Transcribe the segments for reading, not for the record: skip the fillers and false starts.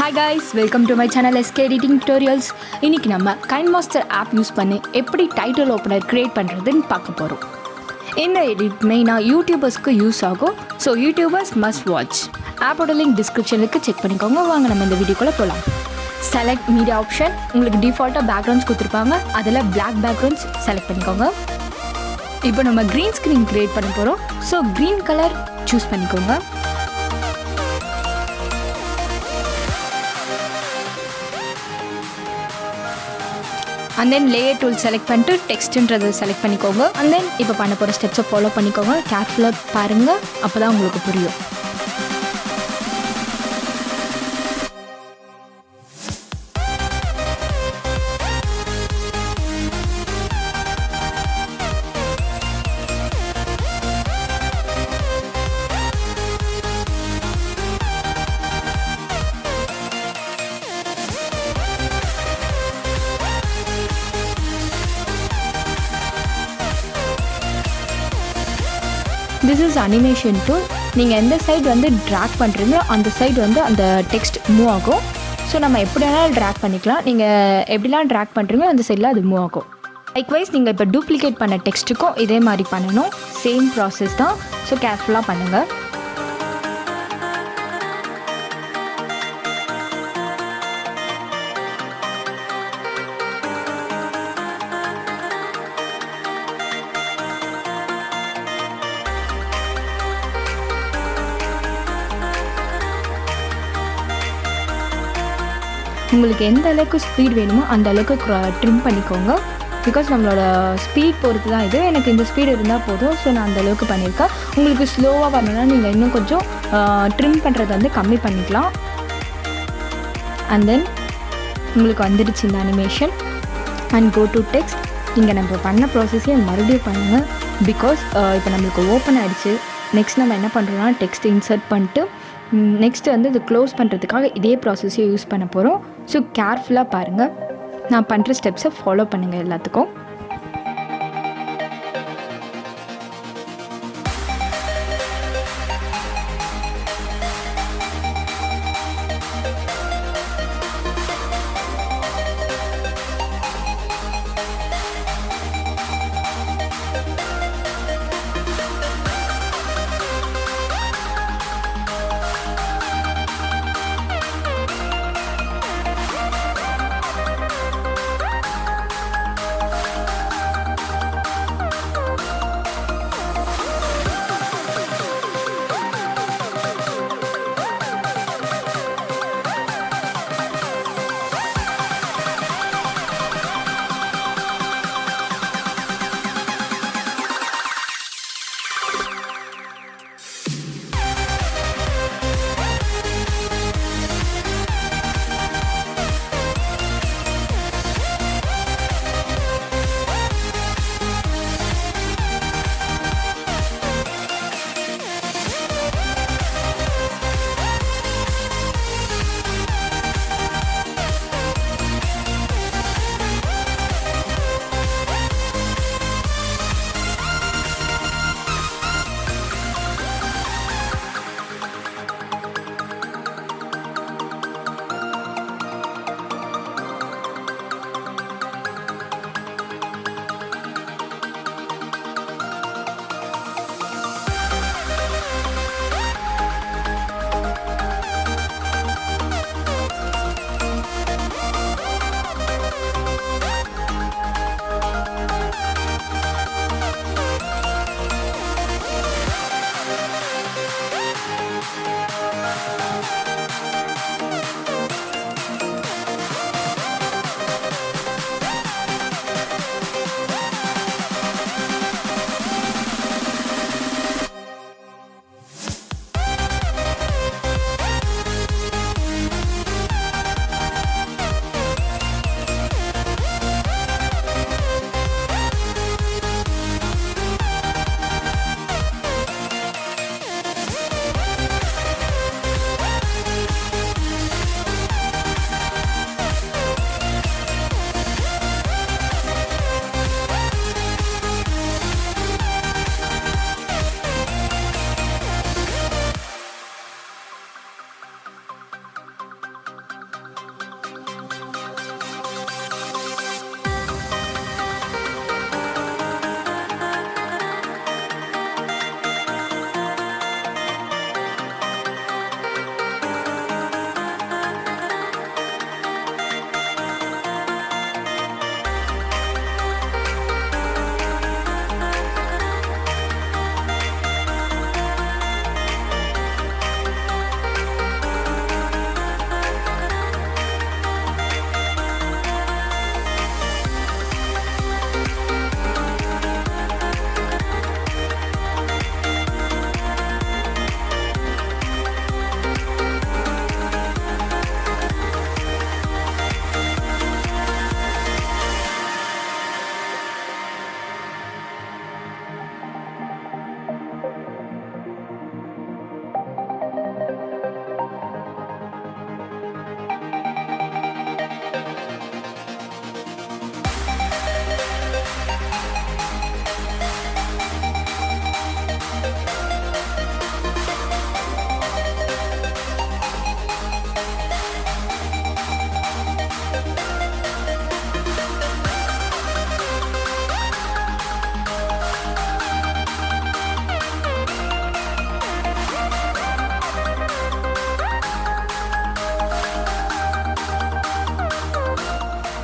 Hi guys, welcome to my channel SK Editing Tutorials. இன்னைக்கு நம்ம Kinemaster app use பண்ணி எப்படி டைட்டில் ஓப்பனர் கிரியேட் பண்ணுறதுன்னு பார்க்க போகிறோம். இந்த எடிட் மெயினாக யூடியூபர்ஸ்க்கு யூஸ் ஆகும். So YouTubers must watch. ஆப்போட லிங்க் டிஸ்கிரிப்ஷனுக்கு செக் பண்ணிக்கோங்க. வாங்க நம்ம இந்த வீடியோக்குள்ளே போகலாம். செலக்ட் மீடியா ஆப்ஷன், உங்களுக்கு டிஃபால்ட்டாக பேக்ரவுண்ட்ஸ் கொடுத்துருப்பாங்க. அதில் பிளாக் பேக்ரவுண்ட்ஸ் செலக்ட் பண்ணிக்கோங்க. இப்போ நம்ம க்ரீன் ஸ்க்ரீன் கிரியேட் பண்ண போகிறோம். ஸோ க்ரீன் கலர் சூஸ் பண்ணிக்கோங்க. And then layer tool select பண்ணிட்டு டெக்ஸ்ட்ன்றதை செலக்ட் பண்ணிக்கோங்க. and then இப்போ பண்ண போகிற ஸ்டெப்ஸை ஃபாலோ பண்ணிக்கோங்க. கேர்ஃபுல்லாக பாருங்கள், அப்போ தான் உங்களுக்கு புரியும். This is animation tool. நீங்கள் எந்த சைடு வந்து ட்ராக் பண்ணுறீங்களோ அந்த சைடு வந்து அந்த டெக்ஸ்ட் மூவ் ஆகும். ஸோ நம்ம எப்படி வேணாலும் ட்ராக் பண்ணிக்கலாம். நீங்கள் எப்படிலாம் ட்ராக் பண்ணுறீங்களோ அந்த சைடில் அது மூவ் ஆகும். லைக்வைஸ் நீங்கள் இப்போ டூப்ளிகேட் பண்ண டெக்ஸ்ட்டுக்கும் இதே மாதிரி பண்ணணும். சேம் ப்ராசஸ் தான். ஸோ கேர்ஃபுல்லாக பண்ணுங்கள். உங்களுக்கு எந்த அளவுக்கு ஸ்பீட் வேணுமோ அந்த அளவுக்கு ட்ரிம் பண்ணிக்கோங்க. பிகாஸ் நம்மளோட ஸ்பீட் பொறுத்து தான் இது. எனக்கு இந்த ஸ்பீடு இருந்தால் போதும். ஸோ நான் அந்த அளவுக்கு பண்ணியிருக்கேன். உங்களுக்கு ஸ்லோவாக வரணும்னா நீங்கள் இன்னும் கொஞ்சம் ட்ரிம் பண்ணுறதை வந்து கம்மி பண்ணிக்கலாம். அண்ட் தென் உங்களுக்கு வந்துடுச்சு இந்த animation. And go to text. இங்கே நம்ம பண்ண ப்ராசஸே மறுபடியும் பண்ணுங்கள். பிகாஸ் இப்போ நம்மளுக்கு ஓப்பன் ஆகிடுச்சு. நெக்ஸ்ட் நம்ம என்ன பண்ணுறோன்னா டெக்ஸ்ட் இன்சர்ட் பண்ணிட்டு நெக்ஸ்ட்டு வந்து இது க்ளோஸ் பண்ணுறதுக்காக இதே ப்ராசஸையும் யூஸ் பண்ண போகிறோம். ஸோ கேர்ஃபுல்லாக பாருங்கள். நான் பண்ணுற ஸ்டெப்ஸை ஃபாலோ பண்ணுங்கள் எல்லாத்துக்கும்.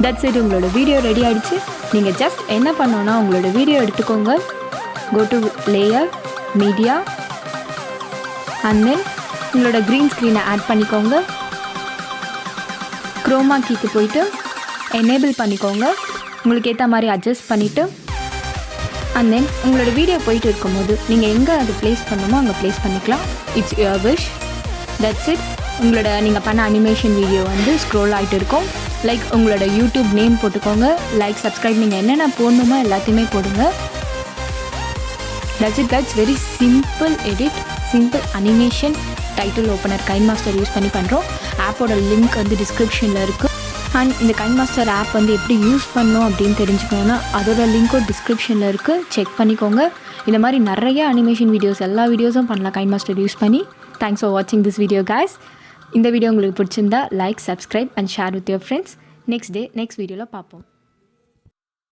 That's it. உங்களோட வீடியோ ரெடி ஆகிடுச்சு. நீங்கள் ஜஸ்ட் என்ன பண்ணோன்னா உங்களோட வீடியோ எடுத்துக்கோங்க, go to layer, media, and then உங்களோட க்ரீன் ஸ்க்ரீனை ஆட் பண்ணிக்கோங்க. க்ரோமா கீக்கு போயிட்டு எனேபிள் பண்ணிக்கோங்க. உங்களுக்கு ஏற்ற மாதிரி அட்ஜஸ்ட் பண்ணிவிட்டு அண்ட் தென் உங்களோட வீடியோ போயிட்டு இருக்கும்போது நீங்கள் எங்கே அது ப்ளேஸ் பண்ணணுமோ அங்கே ப்ளேஸ் பண்ணிக்கலாம். It's your wish. That's it. உங்களோட நீங்கள் பண்ண அனிமேஷன் வீடியோ வந்து ஸ்க்ரோல் ஆகிட்டு இருக்கும். லைக் உங்களோட யூடியூப் நேம் போட்டுக்கோங்க, லைக், சப்ஸ்கிரைப், நீங்கள் என்னென்ன போடணுமோ எல்லாத்தையுமே போடுங்க. That's it guys. Very simple edit, simple animation title opener KineMaster use பண்ணி பண்ணுறோம். ஆப்போட லிங்க் வந்து டிஸ்கிரிப்ஷனில் இருக்குது. அண்ட் இந்த கைன்மாஸ்டர் ஆப் வந்து எப்படி யூஸ் பண்ணணும் அப்படின்னு தெரிஞ்சுக்கணுன்னா அதோட லிங்க்கும் டிஸ்கிரிப்ஷனில் இருக்குது, செக் பண்ணிக்கோங்க. இந்த மாதிரி நிறைய அனிமேஷன் வீடியோஸ், எல்லா வீடியோஸும் பண்ணலாம் கைன்மாஸ்டர் யூஸ் பண்ணி. தேங்க்ஸ் ஃபார் வாட்சிங் திஸ் வீடியோ கைஸ். இந்த வீடியோ உங்களுக்கு பிடிச்சிருந்தா like, subscribe and share with your friends. Next வீடியோவில் பார்ப்போம்.